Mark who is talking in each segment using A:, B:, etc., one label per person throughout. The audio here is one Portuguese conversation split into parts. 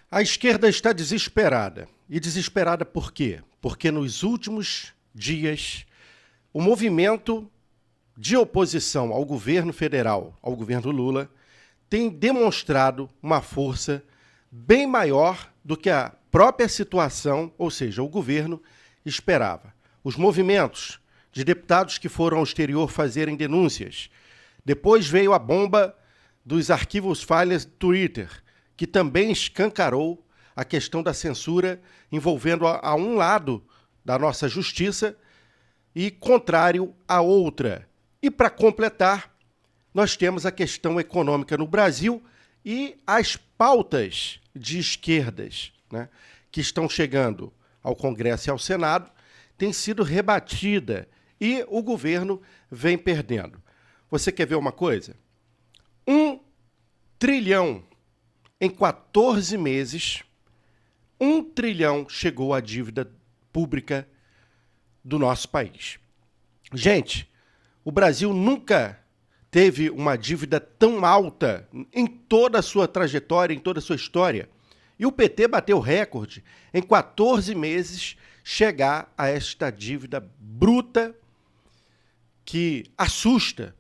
A: A esquerda está desesperada. E desesperada por quê? Porque nos últimos dias o movimento de oposição ao governo federal, ao governo Lula, tem demonstrado uma força bem maior do que a própria situação, ou seja, o governo, esperava. Os movimentos de deputados que foram ao exterior fazerem denúncias. Depois veio a bomba dos arquivos falhas do Twitter, que também escancarou a questão da censura envolvendo a um lado da nossa justiça e contrário à outra. E para completar, nós temos a questão econômica no Brasil e as pautas de esquerdas, né, que estão chegando ao Congresso e ao Senado, têm sido rebatida e o governo vem perdendo. Você quer ver uma coisa? 1 trilhão em 14 meses, 1 trilhão chegou a dívida pública do nosso país. Gente, o Brasil nunca teve uma dívida tão alta em toda a sua trajetória, em toda a sua história. E o PT bateu recorde em 14 meses chegar a esta dívida bruta que assusta.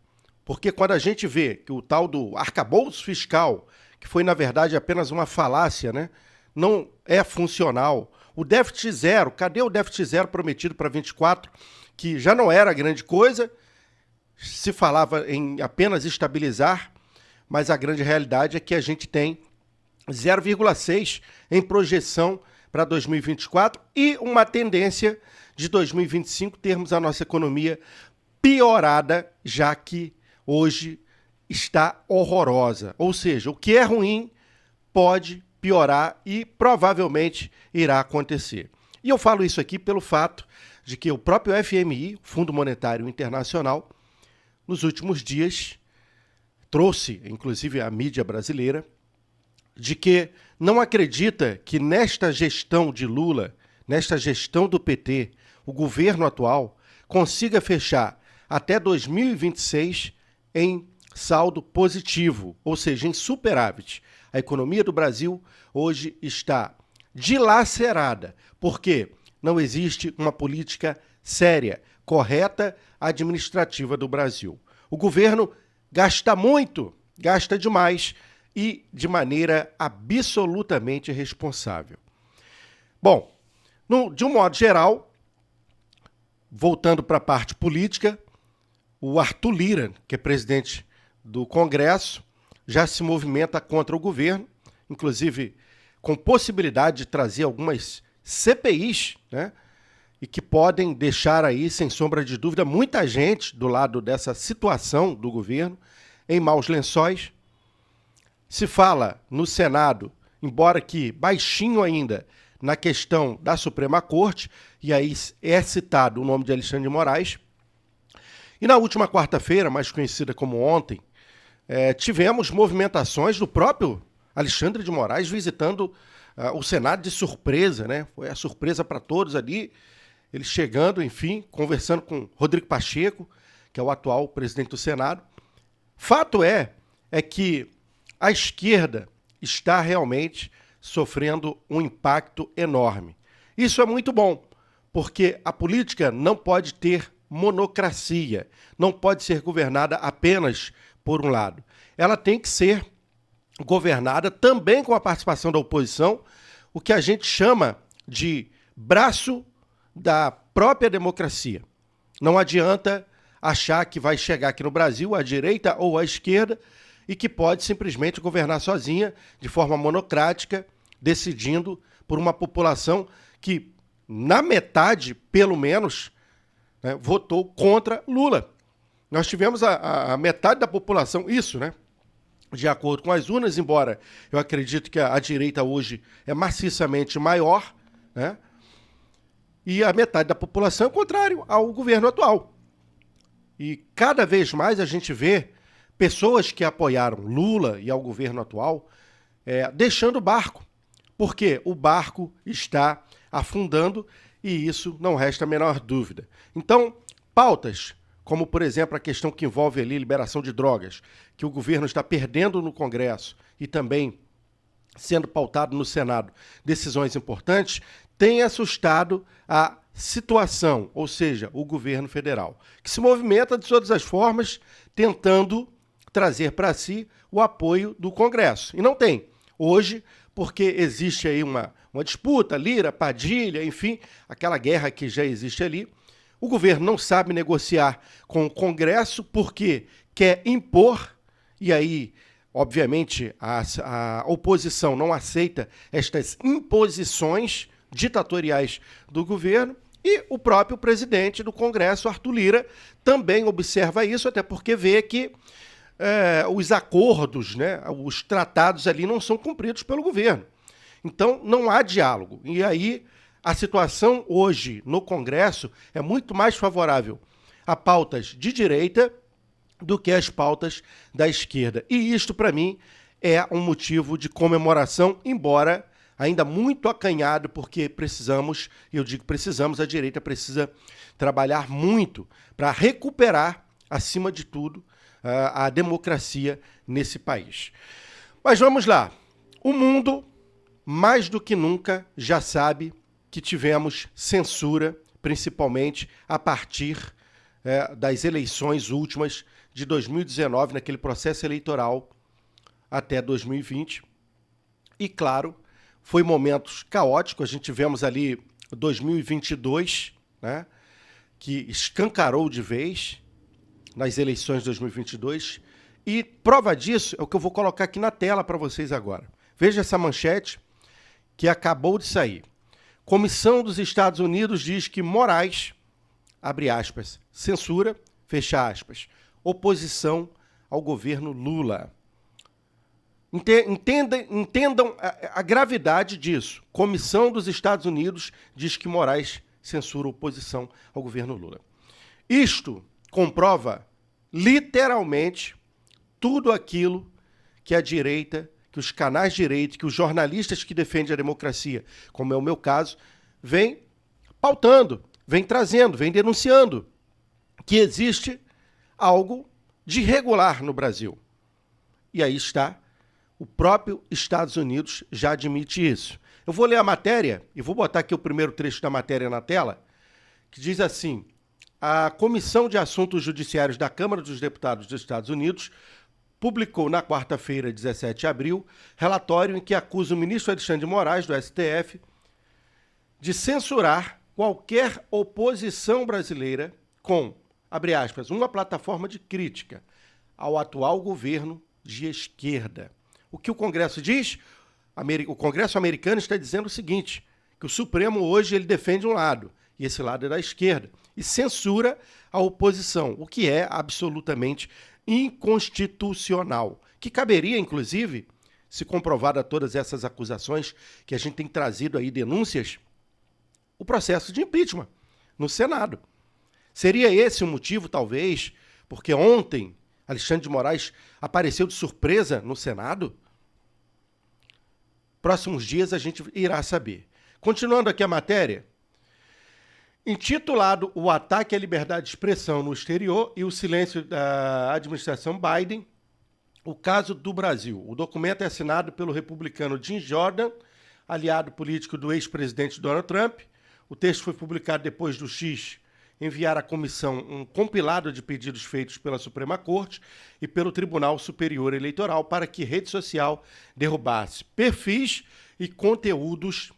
A: Porque quando a gente vê que o tal do arcabouço fiscal, que foi na verdade apenas uma falácia, né, não é funcional. O déficit zero, cadê o déficit zero prometido para 24, que já não era grande coisa, se falava em apenas estabilizar, mas a grande realidade é que a gente tem 0,6 em projeção para 2024 e uma tendência de 2025 termos a nossa economia piorada, já que hoje está horrorosa. Ou seja, o que é ruim pode piorar e provavelmente irá acontecer. E eu falo isso aqui pelo fato de que o próprio FMI, Fundo Monetário Internacional, nos últimos dias trouxe, inclusive a mídia brasileira, de que não acredita que nesta gestão de Lula, nesta gestão do PT, o governo atual consiga fechar até 2026 em saldo positivo, ou seja, em superávit. A economia do Brasil hoje está dilacerada, porque não existe uma política séria, correta, administrativa do Brasil. O governo gasta muito, gasta demais e de maneira absolutamente irresponsável. Bom, de um modo geral, voltando para a parte política, o Arthur Lira, que é presidente do Congresso, já se movimenta contra o governo, inclusive com possibilidade de trazer algumas CPIs, né, e que podem deixar aí, sem sombra de dúvida, muita gente do lado dessa situação do governo em maus lençóis. Se fala no Senado, embora que baixinho ainda, na questão da Suprema Corte, e aí é citado o nome de Alexandre de Moraes. E na última quarta-feira, mais conhecida como ontem, tivemos movimentações do próprio Alexandre de Moraes visitando o Senado de surpresa, né? Foi a surpresa para todos ali, ele chegando, enfim, conversando com Rodrigo Pacheco, que é o atual presidente do Senado. Fato é que a esquerda está realmente sofrendo um impacto enorme. Isso é muito bom, porque a política não pode ter monocracia, não pode ser governada apenas por um lado. Ela tem que ser governada também com a participação da oposição, o que a gente chama de braço da própria democracia. Não adianta achar que vai chegar aqui no Brasil a direita ou a esquerda e que pode simplesmente governar sozinha, de forma monocrática, decidindo por uma população que, na metade, pelo menos, né, votou contra Lula. Nós tivemos a metade da população, isso, né? De acordo com as urnas, embora eu acredito que a direita hoje é maciçamente maior, né? E a metade da população é contrário ao governo atual. E cada vez mais a gente vê pessoas que apoiaram Lula e ao governo atual deixando o barco, porque o barco está afundando e isso não resta a menor dúvida. Então, pautas como, por exemplo, a questão que envolve ali liberação de drogas, que o governo está perdendo no Congresso e também sendo pautado no Senado decisões importantes, tem assustado a situação, ou seja, o governo federal, que se movimenta de todas as formas, tentando trazer para si o apoio do Congresso. E não tem. Hoje, porque existe aí uma disputa, Lira, Padilha, enfim, aquela guerra que já existe ali, o governo não sabe negociar com o Congresso porque quer impor, e aí, obviamente, a oposição não aceita estas imposições ditatoriais do governo, e o próprio presidente do Congresso, Arthur Lira, também observa isso, até porque vê que os acordos, né, os tratados ali não são cumpridos pelo governo. Então, não há diálogo. E aí, a situação hoje no Congresso é muito mais favorável a pautas de direita do que as pautas da esquerda. E isto, para mim, é um motivo de comemoração, embora ainda muito acanhado, porque precisamos, eu digo precisamos, a direita precisa trabalhar muito para recuperar, acima de tudo, a democracia nesse país. Mas vamos lá. O mundo, mais do que nunca, já sabe que tivemos censura, principalmente a partir das eleições últimas de 2019, naquele processo eleitoral até 2020. E, claro, foi momentos caóticos. A gente tivemos ali 2022, né, que escancarou de vez nas eleições de 2022. E prova disso é o que eu vou colocar aqui na tela para vocês agora. Veja essa manchete que acabou de sair. Comissão dos Estados Unidos diz que Moraes, abre aspas, censura, fecha aspas, oposição ao governo Lula. Entendam a gravidade disso. Comissão dos Estados Unidos diz que Moraes censura a oposição ao governo Lula. Isto comprova literalmente tudo aquilo que a direita, que os canais de direita, que os jornalistas que defendem a democracia, como é o meu caso, vem pautando, vem trazendo, vem denunciando que existe algo de irregular no Brasil. E aí está, o próprio Estados Unidos já admite isso. Eu vou ler a matéria, e vou botar aqui o primeiro trecho da matéria na tela, que diz assim: a Comissão de Assuntos Judiciários da Câmara dos Deputados dos Estados Unidos publicou na quarta-feira, 17 de abril, relatório em que acusa o ministro Alexandre de Moraes, do STF, de censurar qualquer oposição brasileira com, abre aspas, uma plataforma de crítica ao atual governo de esquerda. O que o Congresso diz? O Congresso americano está dizendo o seguinte, que o Supremo hoje ele defende um lado, e esse lado é da esquerda, e censura a oposição, o que é absolutamente inconstitucional, que caberia, inclusive, se comprovada todas essas acusações que a gente tem trazido aí, denúncias, o processo de impeachment no Senado. Seria esse o motivo, talvez, porque ontem Alexandre de Moraes apareceu de surpresa no Senado? Próximos dias a gente irá saber. Continuando aqui a matéria, intitulado O Ataque à Liberdade de Expressão no Exterior e o Silêncio da Administração Biden, o caso do Brasil. O documento é assinado pelo republicano Jim Jordan, aliado político do ex-presidente Donald Trump. O texto foi publicado depois do X enviar à comissão um compilado de pedidos feitos pela Suprema Corte e pelo Tribunal Superior Eleitoral para que rede social derrubasse perfis e conteúdos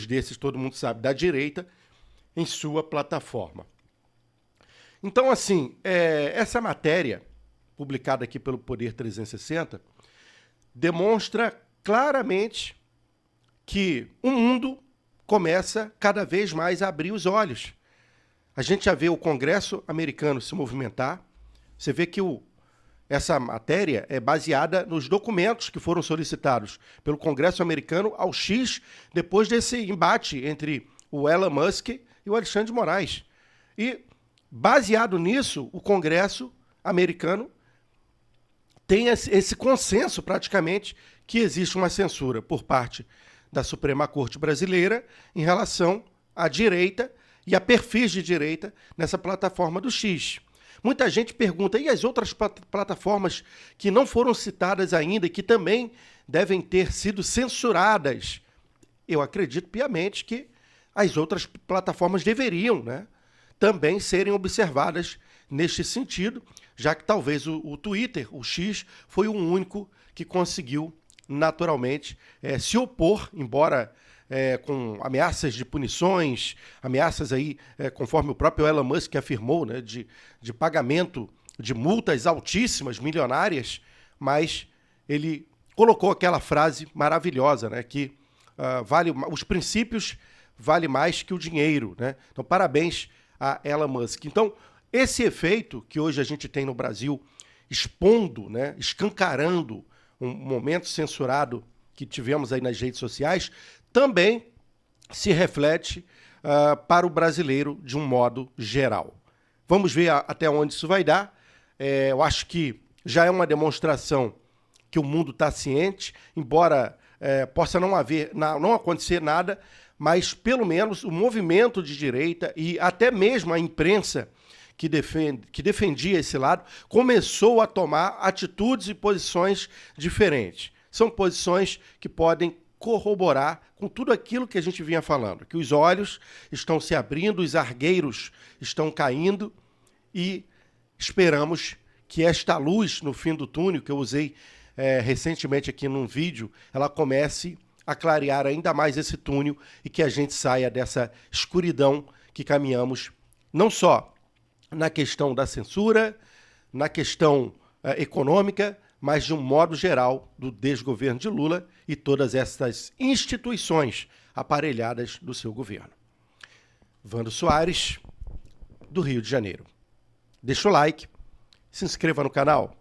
A: desses, todo mundo sabe, da direita, em sua plataforma. Então, assim, essa matéria, publicada aqui pelo Poder 360, demonstra claramente que o mundo começa cada vez mais a abrir os olhos. A gente já vê o Congresso americano se movimentar, você vê que essa matéria é baseada nos documentos que foram solicitados pelo Congresso americano ao X, depois desse embate entre o Elon Musk e o Alexandre de Moraes. E, baseado nisso, o Congresso americano tem esse consenso, praticamente, que existe uma censura por parte da Suprema Corte Brasileira em relação à direita e a perfis de direita nessa plataforma do X. Muita gente pergunta, e as outras plataformas que não foram citadas ainda e que também devem ter sido censuradas? Eu acredito piamente que as outras plataformas deveriam, né, também serem observadas neste sentido, já que talvez o Twitter, o X, foi o único que conseguiu naturalmente se opor, embora com ameaças de punições, ameaças aí, conforme o próprio Elon Musk afirmou, né, de pagamento de multas altíssimas, milionárias, mas ele colocou aquela frase maravilhosa, né, que os princípios valem mais que o dinheiro, né? Então, parabéns a Elon Musk. Então, esse efeito que hoje a gente tem no Brasil, expondo, né, escancarando um momento censurado que tivemos aí nas redes sociais, também se reflete para o brasileiro de um modo geral. Vamos ver até onde isso vai dar. Eu acho que já é uma demonstração que o mundo está ciente, embora possa não acontecer nada, mas pelo menos o movimento de direita e até mesmo a imprensa que defendia esse lado começou a tomar atitudes e posições diferentes. São posições que podem corroborar com tudo aquilo que a gente vinha falando, que os olhos estão se abrindo, os argueiros estão caindo e esperamos que esta luz no fim do túnel, que eu usei recentemente aqui num vídeo, ela comece a clarear ainda mais esse túnel e que a gente saia dessa escuridão que caminhamos, não só na questão da censura, na questão econômica, mas de um modo geral do desgoverno de Lula e todas essas instituições aparelhadas do seu governo. Vando Soares, do Rio de Janeiro. Deixa o like, se inscreva no canal.